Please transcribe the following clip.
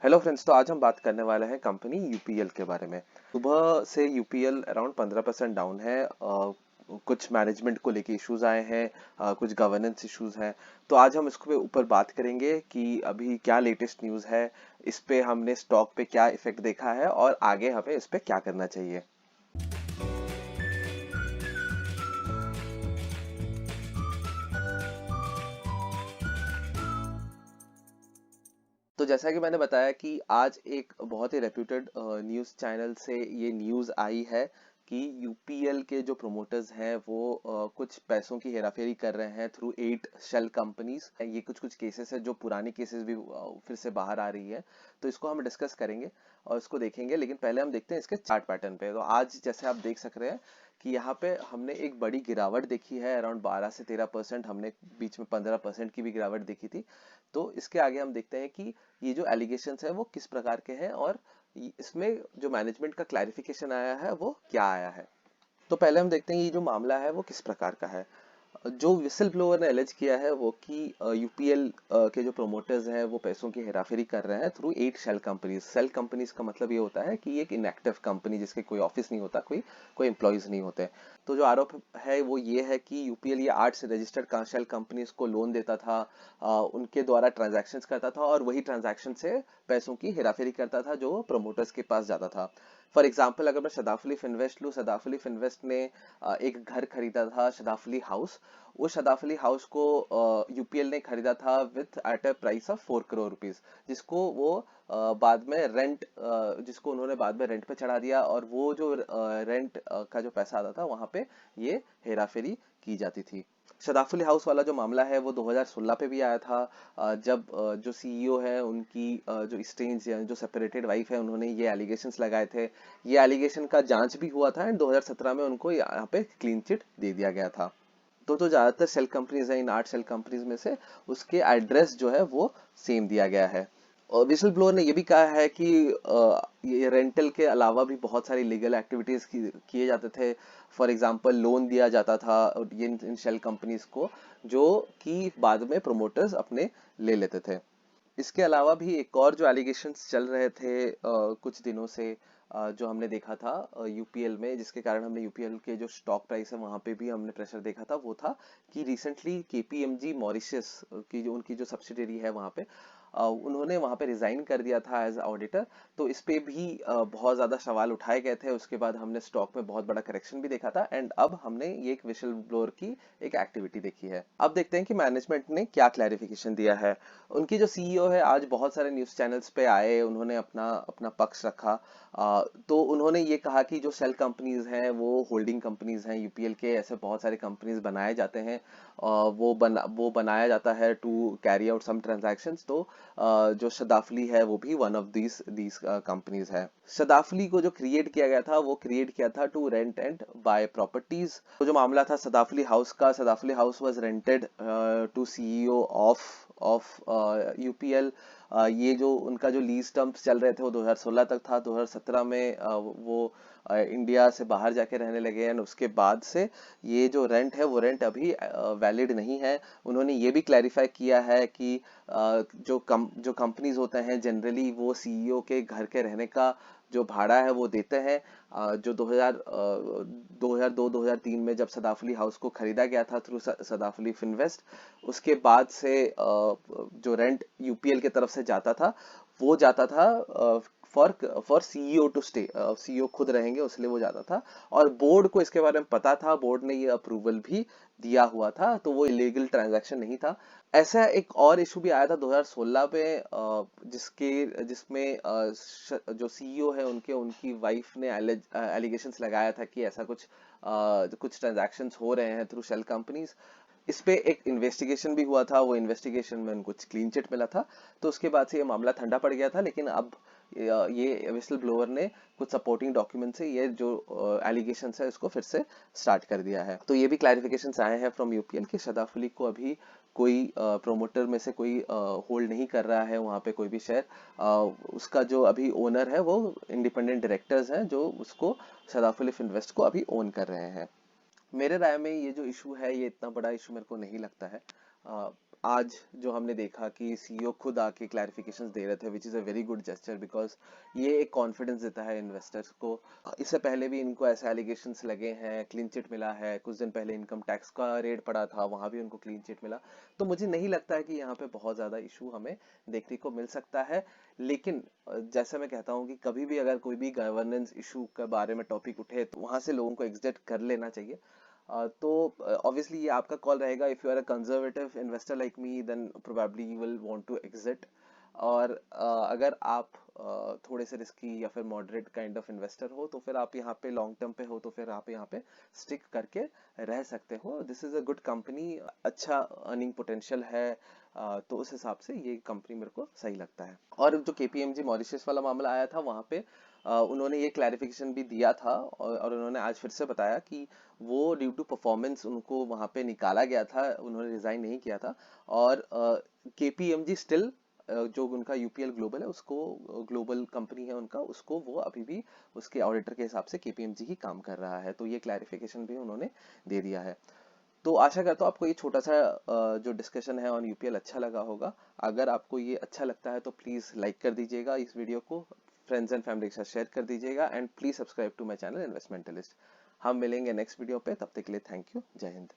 Hello friends. तो आज हम बात करने वाले हैं कंपनी यूपीएल के बारे में। सुबह से यूपीएल अराउंड 15% डाउन है। कुछ मैनेजमेंट को लेके इश्यूज आए हैं, कुछ गवर्नेंस इश्यूज हैं। तो आज हम इसके ऊपर बात करेंगे कि अभी क्या लेटेस्ट न्यूज़ है, इस पे हमने स्टॉक पे क्या इफेक्ट देखा है और आगे हमें इस पे क्या करना चाहिए। तो जैसा कि मैंने बताया कि आज एक बहुत ही रेप्यूटेड न्यूज़ चैनल से ये न्यूज़ आई है कि यूपीएल के जो प्रोमोटर्स हैं वो कुछ पैसों की हेराफेरी कर रहे हैं थ्रू 8 शेल कंपनीज। ये कुछ कुछ केसेस है जो पुरानी केसेस भी फिर से बाहर आ रही है। तो इसको हम डिस्कस करेंगे और इसको देखेंगे, लेकिन पहले हम देखते हैं इसके चार्ट पैटर्न पे। तो आज जैसे आप देख सक रहे हैं कि यहाँ पे हमने एक बड़ी गिरावट देखी है, अराउंड 12 से 13%। हमने बीच में 15% की भी गिरावट देखी थी। तो इसके आगे हम देखते हैं कि ये जो एलिगेशंस है वो किस प्रकार के हैं और इसमें जो मैनेजमेंट का क्लैरिफिकेशन आया है वो क्या आया है। तो पहले हम देखते हैं ये जो मामला है वो किस प्रकार का है। जो विसल ब्लोअर ने एलिज किया है वो कि यूपीएल के जो प्रोमोटर्स हैं वो पैसों की हेराफेरी कर रहे हैं through 8 shell companies. Shell companies का मतलब ये होता है कि एक इनएक्टिव कंपनी जिसके कोई ऑफिस नहीं होता, कोई कोई एम्प्लॉयज नहीं होते। तो जो आरोप है वो ये है कि यूपीएल ये 8 से रजिस्टर्ड शेल कंपनीज को लोन देता था, उनके द्वारा ट्रांजैक्शंस करता था और वही ट्रांजैक्शन से पैसों की हेराफेरी करता था जो प्रोमोटर्स के पास जाता था। फॉर एग्जाम्पल अगर मैं सदाफुली फिनवेस्ट लूँ, सदाफुली फिनवेस्ट ने एक घर खरीदा था, सदाफुली हाउस। उस सदाफुली हाउस को यूपीएल ने खरीदा था with at a price of 4 crore rupees, जिसको वो बाद में रेंट जिसको उन्होंने बाद में रेंट पे चढ़ा दिया और वो जो रेंट का जो पैसा आता था वहां पे ये हेराफेरी की जाती थी। सदाफुली हाउस वाला जो मामला है वो 2016 पे भी आया था, जब जो सीईओ है उनकी जो इस्ट्रेंज या जो सेपरेटेड वाइफ है उन्होंने ये एलिगेशंस लगाए थे। ये एलिगेशन का जांच भी हुआ था एंड 2017 में उनको यहाँ पे क्लीन चिट दे दिया गया था। तो जो ज्यादातर सेल कंपनीज हैं, इन 8 सेल कंपनीज में से उसके एड्रेस जो है वो सेम दिया गया है। और विसल ब्लोअर ने ये भी कहा है कि ये रेंटल के अलावा भी बहुत सारी लीगल एक्टिविटीज किए जाते थे। फॉर एग्जांपल लोन दिया जाता था ये इन शेल कंपनीज को, जो कि बाद में प्रोमोटर्स अपने ले लेते थे। इसके अलावा भी एक और जो एलिगेशंस चल रहे थे कुछ दिनों से, जो हमने देखा था यूपीएल में, जिसके कारण हमने यूपीएल के जो स्टॉक प्राइस है वहां पे भी हमने प्रेशर देखा था, वो था कि रिसेंटली केपीएमजी मॉरिशस की जो उनकी जो सब्सिडरी है वहां पे उन्होंने वहां पे रिजाइन कर दिया था एज ऑडिटर। तो इस पे भी बहुत ज्यादा सवाल उठाए गए थे। उसके बाद हमने स्टॉक में बहुत बड़ा करेक्शन भी देखा था एंड अब हमने ये एक विशल ब्लोअर की एक एक्टिविटी देखी है। अब देखते हैं कि मैनेजमेंट ने क्या क्लैरिफिकेशन दिया है। उनकी जो सीईओ है आज बहुत सारे न्यूज चैनल्स पे आए, उन्होंने अपना अपना पक्ष रखा। तो उन्होंने ये कहा कि जो सेल कंपनीज हैं वो होल्डिंग कंपनीज हैं यूपीएल के, ऐसे बहुत सारे कंपनीज बनाए जाते हैं। वो बनाया जाता है to carry out some transactions. तो जो शदाफली है वो भी वन ऑफ दीज कंपनीज है। शदाफली को जो क्रिएट किया गया था वो क्रिएट किया था to rent and buy properties. तो जो मामला था सदाफली हाउस का, Sadafali house was rented to CEO of UPL. ये जो उनका जो लीज टर्म्स चल रहे थे वो 2016 तक था। 2017 में वो इंडिया से बाहर जाके रहने लगे हैं। उसके बाद से ये जो रेंट है वो रेंट अभी वैलिड नहीं है। उन्होंने ये भी क्लैरिफाई किया है कि जो कंपनीज होते हैं जनरली वो सीईओ के घर के रहने का जो भाड़ा है वो देते हैं। जो 2002-2003 में जब सदाफुली हाउस को खरीदा गया था थ्रू सदाफुली फिनवेस्ट, उसके बाद से जो रेंट यूपीएल की तरफ से जाता था वो जाता था for for CEO to stay. CEO खुद रहेंगे इसलिए वो जाता था। और बोर्ड को इसके बारे में पता था, बोर्ड ने ये अप्रूवल भी दिया हुआ था, तो वो इलीगल ट्रांजैक्शन नहीं था। ऐसा एक और इशू भी आया था 2016 में, जिसमें जो सीईओ है उनके उनकी वाइफ ने एलिगेशंस लगाया था कि ऐसा कुछ ट्रांजैक्शंस हो रहे हैं थ्रू शेल कंपनीज। इस पे एक इन्वेस्टिगेशन भी हुआ था, वो इन्वेस्टिगेशन में उनको क्लीन चिट मिला था। तो उसके बाद से ये मामला ठंडा पड़ गया था, लेकिन अब ये विसल ब्लोअर ने कुछ सपोर्टिंग डॉक्यूमेंट से ये जो एलिगेशंस है इसको फिर से स्टार्ट कर दिया है। तो ये भी क्लैरिफिकेशंस आए हैं फ्रॉम यूपीएल कि सदाफुली को अभी कोई प्रोमोटर में से कोई होल्ड नहीं कर रहा है वहां पे कोई भी शेयर। उसका जो अभी ओनर है वो इंडिपेंडेंट डायरेक्टर्स हैं जो उसको सदाफुली इन्वेस्ट को अभी ओन कर रहे हैं। मेरे राय में ये जो इशू है ये इतना बड़ा इशू मेरे को नहीं लगता है। आज जो हमने देखा कि सीईओ खुद आके क्लैरिफिकेशंस दे रहे थे, which is a very good gesture, because ये एक कॉन्फिडेंस देता है इन्वेस्टर्स को। इससे पहले भी इनको ऐसे एलिगेशंस लगे हैं, क्लीन चिट मिला है, कुछ दिन पहले इनकम टैक्स का रेड पड़ा था, वहां भी उनको क्लीन चिट मिला। तो मुझे नहीं लगता है कि यहाँ पे बहुत ज्यादा इशू हमें देखने को मिल सकता है। लेकिन जैसा मैं कहता हूँ कि कभी भी अगर कोई भी गवर्नेंस इशू के बारे में टॉपिक उठे तो वहां से लोगों को एग्जिट कर लेना चाहिए। तो ऑब्वियसली ये आपका कॉल रहेगा। If you are a conservative investor like me, then probably you will want to exit. और अगर आप थोड़े से रिस्की या फिर मॉडरेट काइंड ऑफ इन्वेस्टर हो, तो फिर आप यहाँ पे लॉन्ग टर्म पे हो, तो फिर आप यहाँ पे स्टिक करके रह सकते हो। This is a good company, अच्छा अर्निंग पोटेंशियल है। तो उस हिसाब से ये कंपनी मेरे को सही लगता है। और जो केपीएमजी मॉरिशस वाला मामला आया था, वहां पे उन्होंने ये क्लैरिफिकेशन भी दिया था, और उन्होंने आज फिर से बताया कि वो ड्यू टू परफॉर्मेंस उनको वहां पे निकाला गया था, उन्होंने रिजाइन नहीं किया था। और केपीएमजी स्टिल जो उनका यूपीएल ग्लोबल है, उसको ग्लोबल कंपनी है उनका, उसको वो अभी भी उसके ऑडिटर के हिसाब से केपीएमजी ही काम कर रहा है। तो ये क्लैरिफिकेशन भी उन्होंने दे दिया है। तो आशा करता हूँ आपको ये छोटा सा जो डिस्कशन है ऑन यूपीएल अच्छा लगा होगा। अगर आपको ये अच्छा लगता है तो प्लीज लाइक कर दीजिएगा इस वीडियो को, फ्रेंड्स एंड फैमिली के साथ शेयर कर दीजिएगा, and please subscribe to my channel Investmentlist. हम मिलेंगे नेक्स्ट वीडियो पे, तब तक के लिए थैंक यू। जय हिंद।